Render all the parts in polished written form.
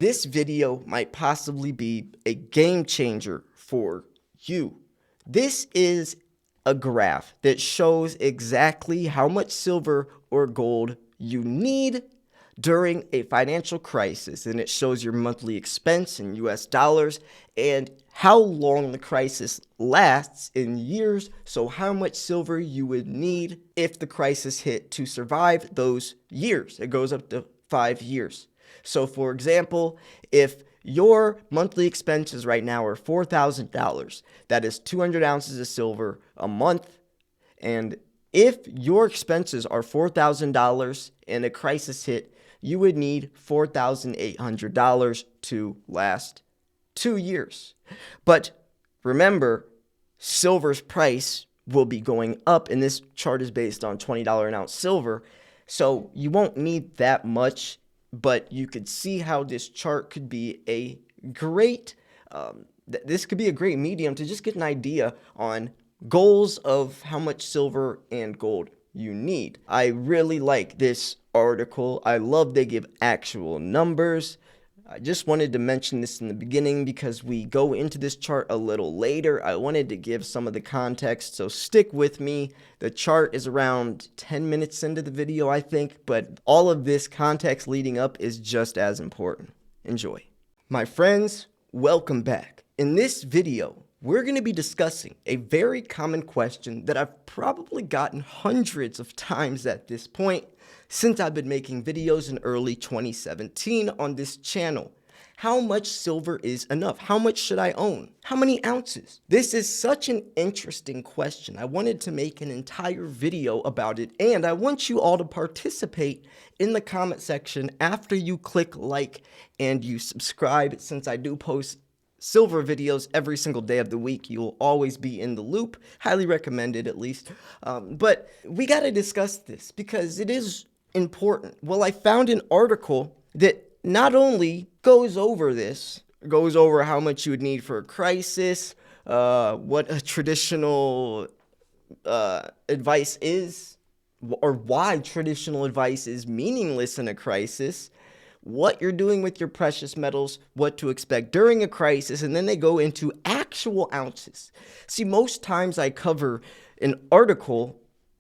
This video might possibly be a game changer for you. This is a graph that shows exactly how much silver or gold you need during a financial crisis, and it shows your monthly expense in US dollars and how long the crisis lasts in years, so how much silver you would need if the crisis hit to survive those years. It goes up to 5 years. So for example, if your monthly expenses right now are $4,000, that is 200 ounces of silver a month. And if your expenses are $4,000 and a crisis hit, you would need $4,800 to last 2 years. But remember, silver's price will be going up, and this chart is based on $20 an ounce silver. So you won't need that much, but you could see how this chart could be a great, this could be a great medium to just get an idea on goals of how much silver and gold you need. I really like this article. I love they give actual numbers. I just wanted to mention this in the beginning because we go into this chart a little later. I wanted to give some of the context, so stick with me. The chart is around 10 minutes into the video, I think, but all of this context leading up is just as important. Enjoy. My friends, welcome back. In this video, we're going to be discussing a very common question that I've probably gotten hundreds of times at this point since I've been making videos in early 2017 on this channel. How much silver is enough? How much should I own? How many ounces? This is such an interesting question. I wanted to make an entire video about it, and I want you all to participate in the comment section after you click like and you subscribe, since I do post silver videos every single day of the week. You'll always be in the loop. Highly recommended, at least. But we got to discuss this because it is important. Well, I found an article that not only goes over this, goes over how much you would need for a crisis, what a traditional advice is, or why traditional advice is meaningless in a crisis, what you're doing with your precious metals, what to expect during a crisis, and then they go into actual ounces. See, most times I cover an article,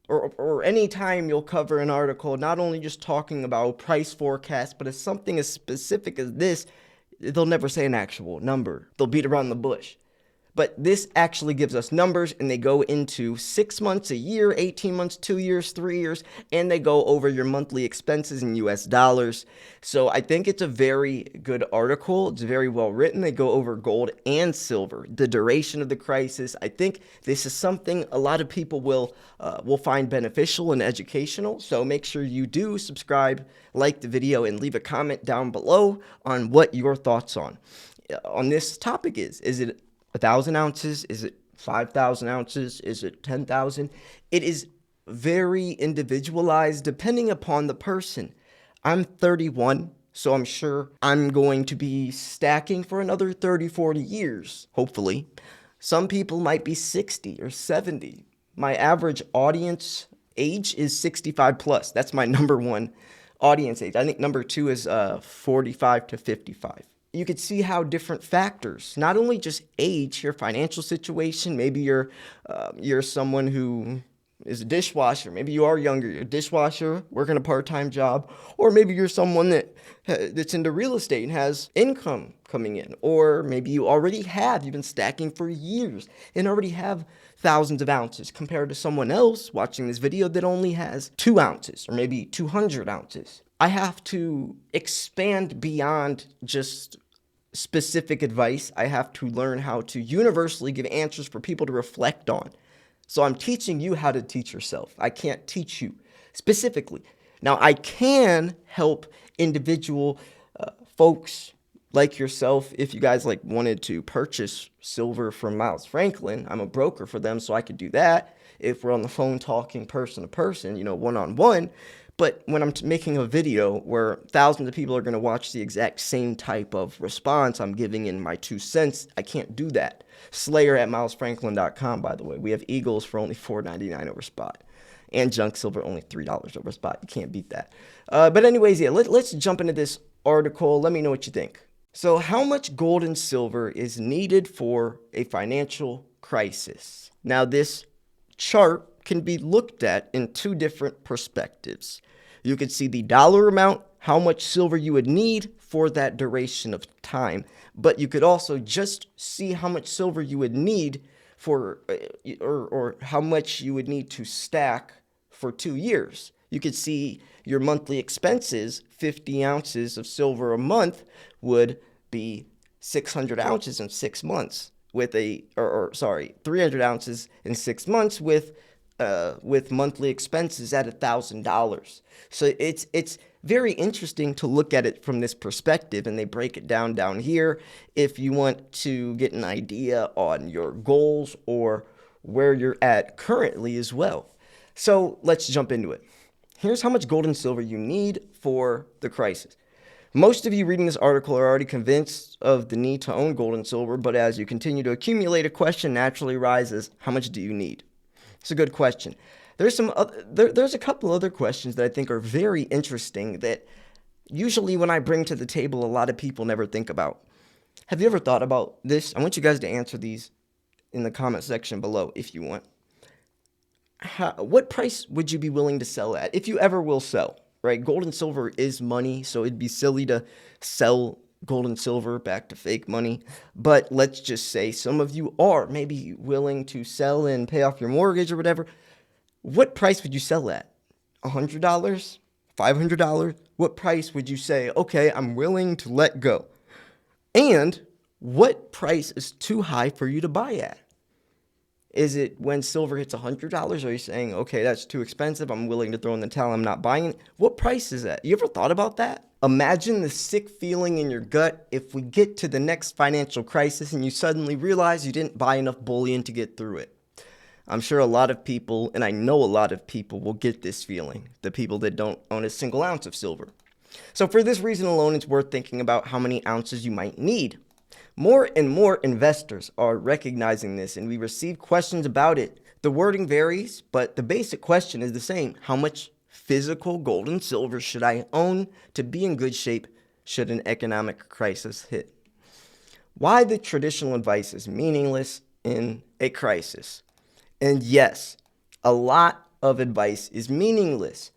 or any time you'll cover an article, not only just talking about price forecast, but if something as specific as this, they'll never say an actual number. They'll beat around the bush. But this actually gives us numbers, and they go into 6 months, a year, 18 months, 2 years, 3 years, and they go over your monthly expenses in US dollars. So I think it's a very good article. It's very well written. They go over gold and silver, the duration of the crisis. I think this is something a lot of people will find beneficial and educational. So make sure you do subscribe, like the video, and leave a comment down below on what your thoughts on this topic is. Is it 1,000 ounces? Is it 5,000 ounces? Is it 10,000? It is very individualized depending upon the person. I'm 31, so I'm sure I'm going to be stacking for another 30, 40 years, hopefully. Some people might be 60 or 70. My average audience age is 65 plus. That's my number one audience age. I think number two is 45 to 55. You could see how different factors, not only just age, your financial situation, maybe you're someone who is a dishwasher, maybe you are younger, you're a dishwasher, working a part-time job, or maybe you're someone that's into real estate and has income coming in, or maybe you've been stacking for years and already have thousands of ounces compared to someone else watching this video that only has 2 ounces or maybe 200 ounces. I have to expand beyond just specific advice. I have to learn how to universally give answers for people to reflect on. So I'm teaching you how to teach yourself. I can't teach you specifically. Now, I can help individual folks like yourself if you guys wanted to purchase silver from Miles Franklin. I'm a broker for them, so I could do that if we're on the phone talking person to person, one-on-one. But when I'm making a video where thousands of people are going to watch the exact same type of response I'm giving in my 2 cents, I can't do that. Slayer at milesfranklin.com, by the way. We have Eagles for only $4.99 over spot. And junk silver only $3 over spot. You can't beat that. But anyways, yeah, let's jump into this article. Let me know what you think. So, how much gold and silver is needed for a financial crisis? Now, this chart can be looked at in two different perspectives. You could see the dollar amount, how much silver you would need for that duration of time, but you could also just see how much silver you would need for, or how much you would need to stack for 2 years. You could see your monthly expenses, 50 ounces of silver a month would be 600 ounces in 6 months with 300 ounces in 6 months with monthly expenses at $1,000. So it's very interesting to look at it from this perspective, and they break it down here if you want to get an idea on your goals or where you're at currently as well. So let's jump into it. Here's how much gold and silver you need for the crisis. Most of you reading this article are already convinced of the need to own gold and silver, but as you continue to accumulate, a question naturally arises: how much do you need? It's a good question. There's a couple other questions that I think are very interesting that usually when I bring to the table, a lot of people never think about. Have you ever thought about this? I want you guys to answer these in the comment section below if you want. What price would you be willing to sell at, if you ever will sell, right? Gold and silver is money, so it'd be silly to sell gold and silver back to fake money. But let's just say some of you are maybe willing to sell and pay off your mortgage or whatever. What price would you sell at? $100? $500? What price would you say, okay, I'm willing to let go? And what price is too high for you to buy at? Is it when silver hits $100? Are you saying, okay, that's too expensive, I'm willing to throw in the towel, I'm not buying it? What price is that? You ever thought about that? Imagine the sick feeling in your gut if we get to the next financial crisis and you suddenly realize you didn't buy enough bullion to get through it. I'm sure a lot of people, and I know a lot of people, will get this feeling, the people that don't own a single ounce of silver. So for this reason alone, it's worth thinking about how many ounces you might need. More and more investors are recognizing this, and we receive questions about it. The wording varies, but the basic question is the same. How much physical gold and silver should I own to be in good shape should an economic crisis hit? Why the traditional advice is meaningless in a crisis. And yes, a lot of advice is meaningless.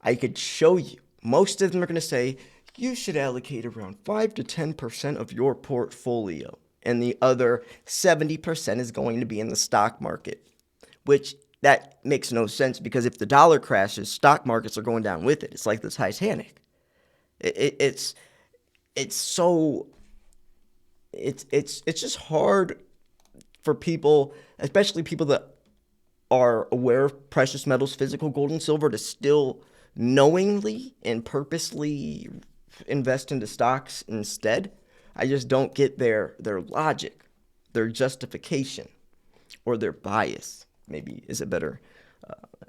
I could show you. Most of them are going to say, you should allocate around 5 to 10% of your portfolio, and the other 70% is going to be in the stock market, which that makes no sense because if the dollar crashes, stock markets are going down with it. It's like the Titanic. It's just hard for people, especially people that are aware of precious metals, physical gold and silver, to still knowingly and purposely invest into stocks instead. I just don't get their logic, their justification, or their bias. Maybe is a better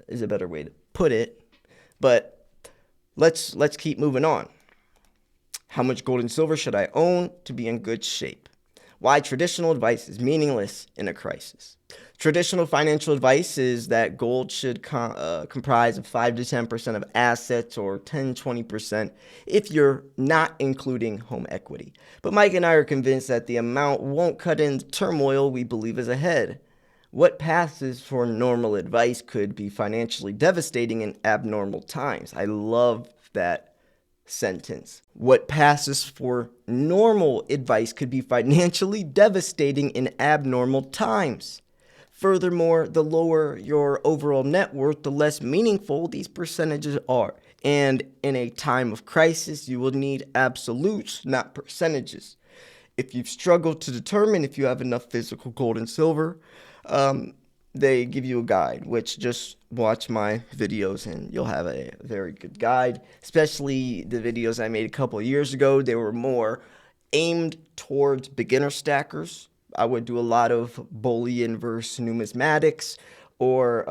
way to put it. But let's keep moving on. How much gold and silver should I own to be in good shape? Why traditional advice is meaningless in a crisis. Traditional financial advice is that gold should comprise of 5 to 10% of assets, or 10-20% if you're not including home equity. But Mike and I are convinced that the amount won't cut in the turmoil we believe is ahead. What passes for normal advice could be financially devastating in abnormal times. I love that sentence. What passes for normal advice could be financially devastating in abnormal times. Furthermore, the lower your overall net worth, the less meaningful these percentages are. And in a time of crisis, you will need absolutes, not percentages. If you've struggled to determine if you have enough physical gold and silver, they give you a guide, which just watch my videos and you'll have a very good guide. Especially the videos I made a couple of years ago, they were more aimed towards beginner stackers. I would do a lot of bullion versus numismatics, or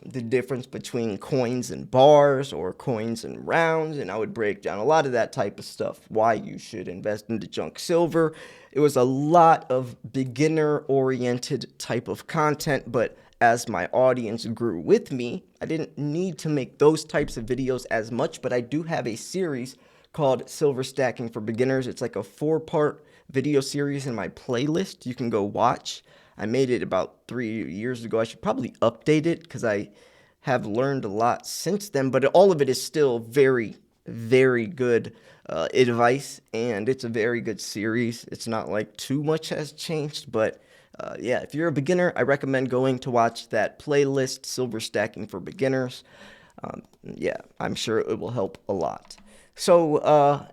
the difference between coins and bars or coins and rounds, and I would break down a lot of that type of stuff, why you should invest into junk silver. It was a lot of beginner-oriented type of content, but as my audience grew with me, I didn't need to make those types of videos as much, but I do have a series called Silver Stacking for Beginners. It's like a 4-part video series in my playlist you can go watch. I made it about 3 years ago. I should probably update it because I have learned a lot since then, but all of it is still very, very good advice, and it's a very good series. It's not like too much has changed, but yeah, if you're a beginner, I recommend going to watch that playlist, Silver Stacking for Beginners. Yeah, I'm sure it will help a lot. So,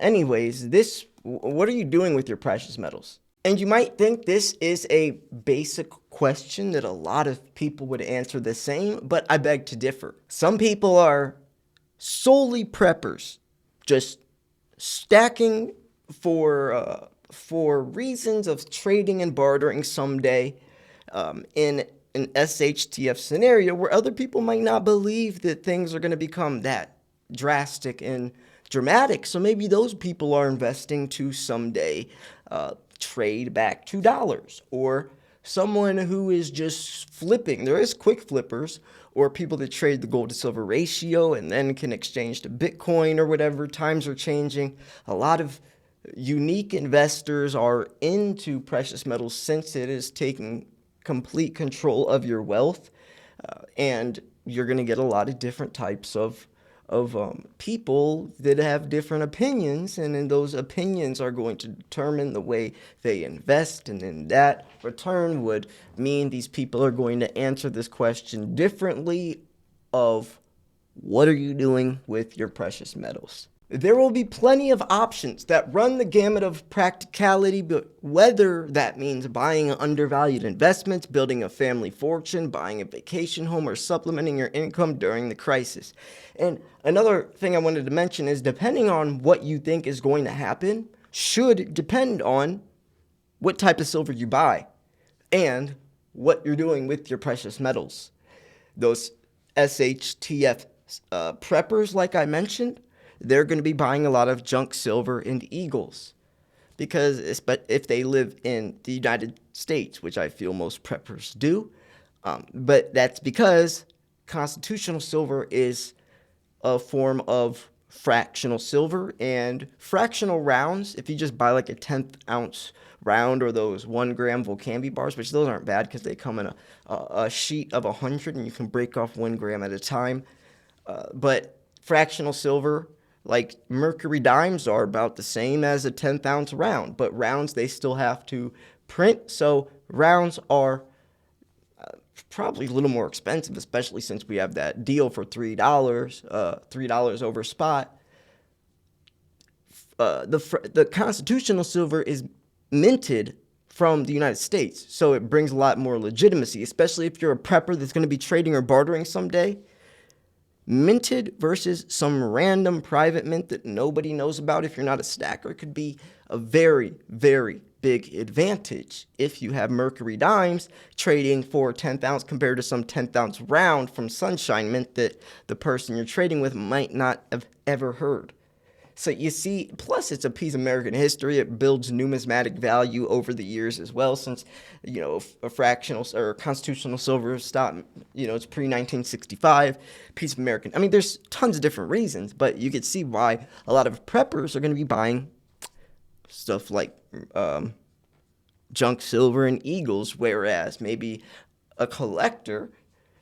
anyways, what are you doing with your precious metals? And you might think this is a basic question that a lot of people would answer the same, but I beg to differ. Some people are solely preppers, just stacking for reasons of trading and bartering someday, in an SHTF scenario where other people might not believe that things are going to become that drastic and dramatic. So maybe those people are investing to someday trade back $2, or someone who is just flipping. There is quick flippers, or people that trade the gold to silver ratio and then can exchange to Bitcoin or whatever. Times are changing. A lot of unique investors are into precious metals since it is taking complete control of your wealth, and you're going to get a lot of different types of people that have different opinions, and then those opinions are going to determine the way they invest, and in that return would mean these people are going to answer this question differently of what are you doing with your precious metals. There will be plenty of options that run the gamut of practicality, but whether that means buying undervalued investments, building a family fortune, buying a vacation home, or supplementing your income during the crisis. And another thing I wanted to mention is depending on what you think is going to happen should depend on what type of silver you buy and what you're doing with your precious metals. Those SHTF preppers, like I mentioned, they're going to be buying a lot of junk silver and eagles because if they live in the United States, which I feel most preppers do, but that's because constitutional silver is a form of fractional silver, and fractional rounds, if you just buy like a 10th ounce round or those 1 gram Volcambi bars, which those aren't bad because they come in a sheet of 100 and you can break off 1 gram at a time, but fractional silver, like mercury dimes, are about the same as a 10th ounce round, but rounds they still have to print, so rounds are probably a little more expensive, especially since we have that deal for $3, $3 over spot. The constitutional silver is minted from the United States, so it brings a lot more legitimacy, especially if you're a prepper that's going to be trading or bartering someday. Minted versus some random private mint that nobody knows about if you're not a stacker could be a very, very big advantage if you have mercury dimes trading for 10th ounce compared to some 10th ounce round from Sunshine Mint that the person you're trading with might not have ever heard. So you see, plus it's a piece of American history. It builds numismatic value over the years as well, since, a fractional or constitutional silver stopped, it's pre-1965, piece of American. I mean, there's tons of different reasons, but you could see why a lot of preppers are going to be buying stuff like junk silver and eagles, whereas maybe a collector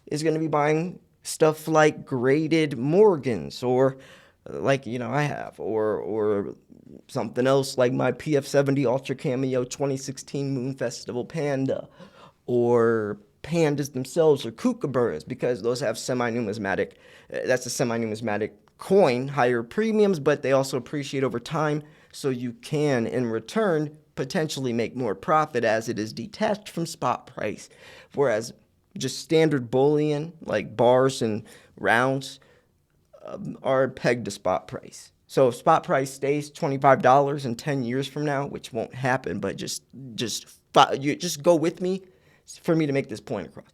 is going to be buying stuff like graded Morgans, or like I have, or something else like my PF70 Ultra Cameo 2016 Moon Festival Panda, or pandas themselves, or kookaburras, because those have semi-numismatic, that's a semi-numismatic coin, higher premiums, but they also appreciate over time, so you can, in return, potentially make more profit as it is detached from spot price, whereas just standard bullion, like bars and rounds, are pegged to spot price. So if spot price stays $25 in 10 years from now, which won't happen, but just go with me for me to make this point across.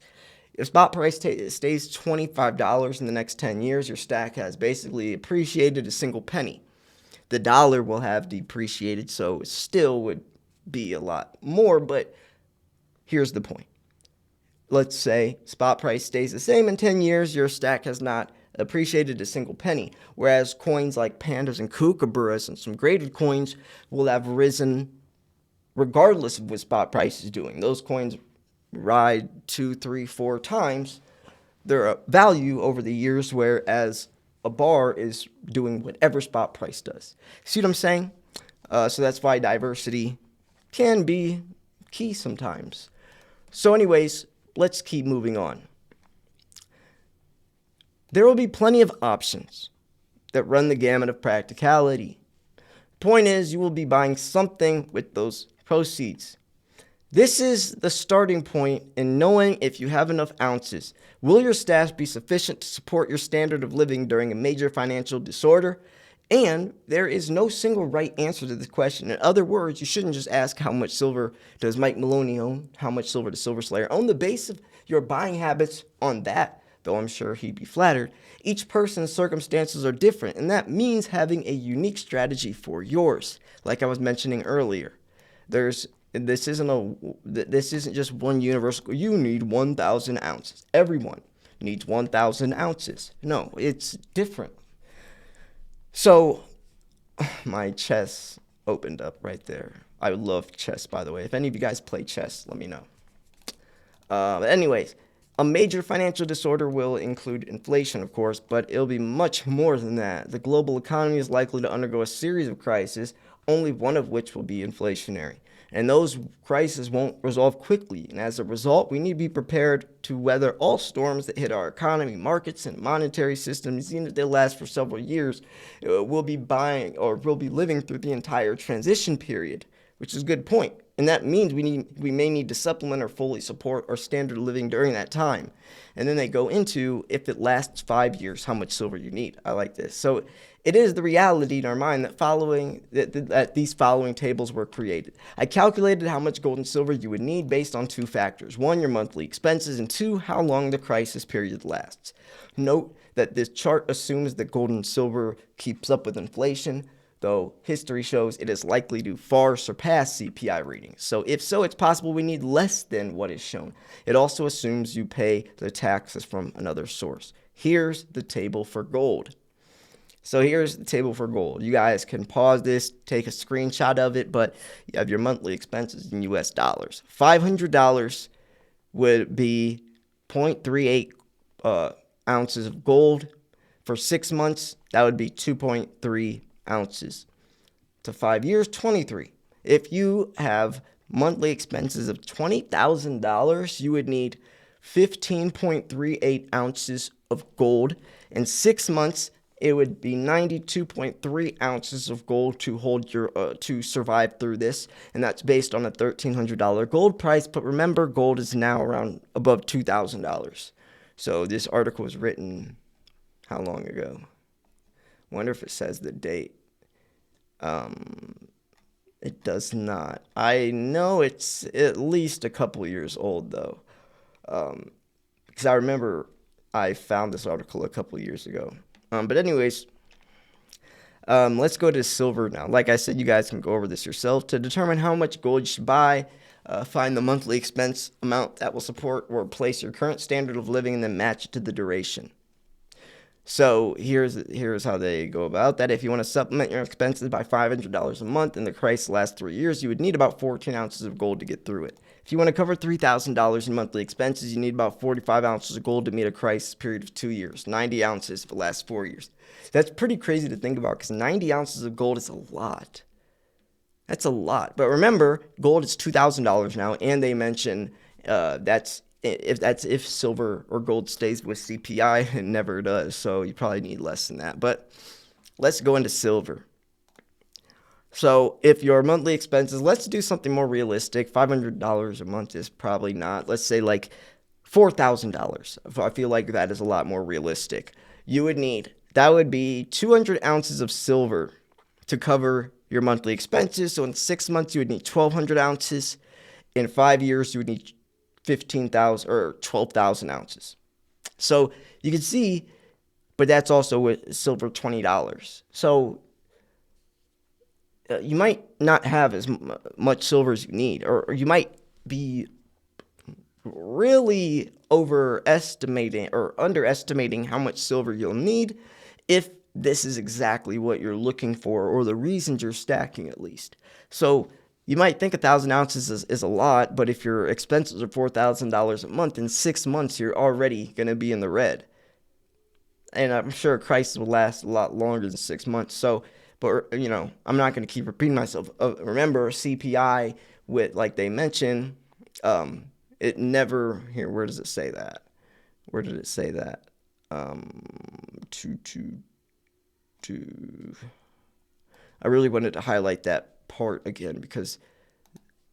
If spot price stays $25 in the next 10 years, your stack has basically appreciated a single penny. The dollar will have depreciated, so it still would be a lot more, but here's the point. Let's say spot price stays the same in 10 years, your stack has not appreciated a single penny, whereas coins like pandas and kookaburras and some graded coins will have risen regardless of what spot price is doing. Those coins ride 2, 3, 4 times their value over the years, whereas a bar is doing whatever spot price does. See what I'm saying? So that's why diversity can be key sometimes. So anyways, let's keep moving on. There will be plenty of options that run the gamut of practicality. Point is, you will be buying something with those proceeds. This is the starting point in knowing if you have enough ounces. Will your stash be sufficient to support your standard of living during a major financial disorder? And there is no single right answer to this question. In other words, you shouldn't just ask how much silver does Mike Maloney own, how much silver does Silver Slayer own. The base of your buying habits on that, though I'm sure he'd be flattered. Each person's circumstances are different, and that means having a unique strategy for yours. Like I was mentioning earlier, this isn't just one universal. You need 1,000 ounces. Everyone needs 1,000 ounces. No, it's different. So, my chess opened up right there. I love chess, by the way. If any of you guys play chess, let me know. But anyways, a major financial disorder will include inflation, of course, but it'll be much more than that. The global economy is likely to undergo a series of crises, only one of which will be inflationary. And those crises won't resolve quickly. And as a result, we need to be prepared to weather all storms that hit our economy, markets, and monetary systems. Even if they last for several years, we'll be living through the entire transition period, which is a good point. And that means we may need to supplement or fully support our standard of living during that time. And then they go into, if it lasts 5 years, how much silver you need. I like this. So it is the reality in our mind that these following tables were created. I calculated how much gold and silver you would need based on 2 factors. 1, your monthly expenses, and 2, how long the crisis period lasts. Note that this chart assumes that gold and silver keeps up with inflation, though history shows it is likely to far surpass CPI readings. So if so, it's possible we need less than what is shown. It also assumes you pay the taxes from another source. Here's the table for gold. So here's the table for gold. You guys can pause this, take a screenshot of it, but you have your monthly expenses in US dollars. $500 would be 0.38 ounces of gold. For 6 months, that would be 2.3 ounces. To 5 years, 23. If you have monthly expenses of $20,000, you would need 15.38 ounces of gold. In 6 months, it would be 92.3 ounces of gold to hold to survive through this, and that's based on a $1,300 gold price. But remember, gold is now around above $2,000. So this article was written how long ago? Wonder if it says the date. It does not. I know it's at least a couple years old though, because I remember I found this article a couple years ago. But anyways, let's go to silver now. Like I said, you guys can go over this yourself. To determine how much gold you should buy, find the monthly expense amount that will support or replace your current standard of living and then match it to the duration. So here's how they go about that. If you want to supplement your expenses by $500 a month and the crisis lasts 3 years, you would need about 14 ounces of gold to get through it. If you want to cover $3,000 in monthly expenses, you need about 45 ounces of gold to meet a crisis period of 2 years. 90 ounces if it lasts 4 years. That's pretty crazy to think about because 90 ounces of gold is a lot. That's a lot. But remember, gold is $2,000 now, and they mention that's if silver or gold stays with CPI. It never does, so you probably need less than that. But let's go into silver. So if your monthly expenses, let's do something more realistic. $500 a month is probably not. Let's say like $4,000. I feel like that is a lot more realistic. That would be 200 ounces of silver to cover your monthly expenses. So in 6 months, you would need 1,200 ounces. In 5 years, you would need 15,000 or 12,000 ounces. So you can see, but that's also with silver $20. So you might not have as much silver as you need, or you might be really overestimating or underestimating how much silver you'll need if this is exactly what you're looking for, or the reasons you're stacking at least. So you might think 1,000 ounces is a lot, but if your expenses are $4,000 a month, in 6 months you're already going to be in the red. And I'm sure a crisis will last a lot longer than 6 months. So, but I'm not going to keep repeating myself. Remember, CPI, with like they mentioned, it never here. Where does it say that? Where did it say that? To. I really wanted to highlight that part again, because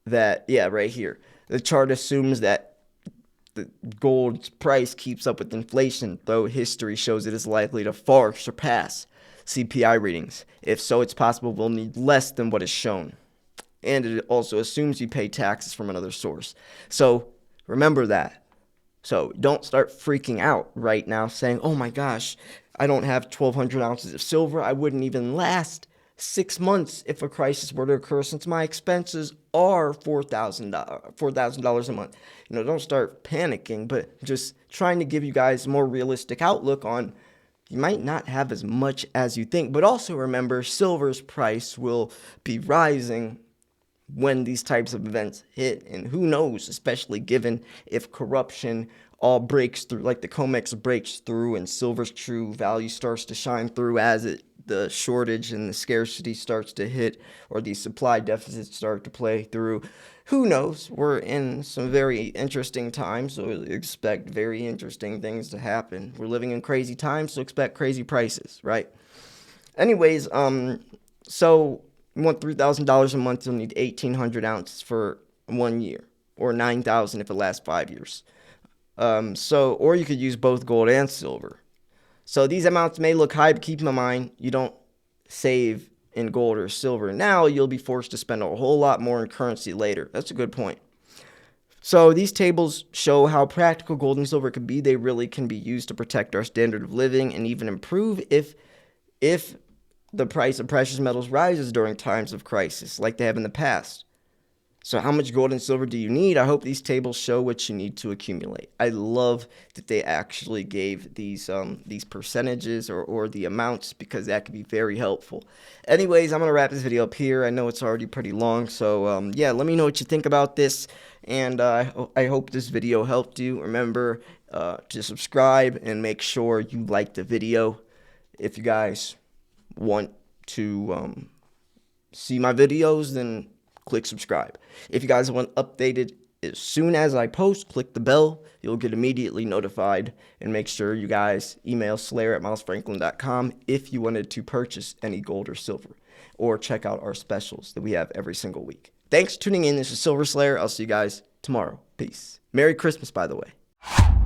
right here, the chart assumes that the gold's price keeps up with inflation, though history shows it is likely to far surpass CPI readings. If so, it's possible we'll need less than what is shown. And it also assumes you pay taxes from another source. So remember that. So don't start freaking out right now saying, oh my gosh, I don't have 1,200 ounces of silver. I wouldn't even last 6 months if a crisis were to occur, since my expenses are $4,000 a month. Don't start panicking, but just trying to give you guys a more realistic outlook on, you might not have as much as you think. But also remember, silver's price will be rising when these types of events hit, and who knows, especially given if corruption all breaks through, like the COMEX breaks through and silver's true value starts to shine through as the shortage and the scarcity starts to hit, or the supply deficits start to play through. Who knows? We're in some very interesting times, so expect very interesting things to happen. We're living in crazy times, so expect crazy prices, right? Anyways, so you want $3,000 a month, you'll need 1,800 ounces for 1 year, or 9,000 if it lasts 5 years. Or you could use both gold and silver. So these amounts may look high, but keep in mind, you don't save in gold or silver now, you'll be forced to spend a whole lot more in currency later. That's a good point. So these tables show how practical gold and silver can be. They really can be used to protect our standard of living and even improve if the price of precious metals rises during times of crisis, like they have in the past. So how much gold and silver do you need? I hope these tables show what you need to accumulate. I love that they actually gave these percentages or the amounts, because that can be very helpful. Anyways, I'm going to wrap this video up here. I know it's already pretty long, so let me know what you think about this, and I hope this video helped you. Remember to subscribe and make sure you like the video if you guys want to see my videos, then click subscribe. If you guys want updated as soon as I post, click the bell. You'll get immediately notified. And make sure you guys email slayer@milesfranklin.com if you wanted to purchase any gold or silver, or check out our specials that we have every single week. Thanks for tuning in. This is Silver Slayer. I'll see you guys tomorrow. Peace. Merry Christmas, by the way.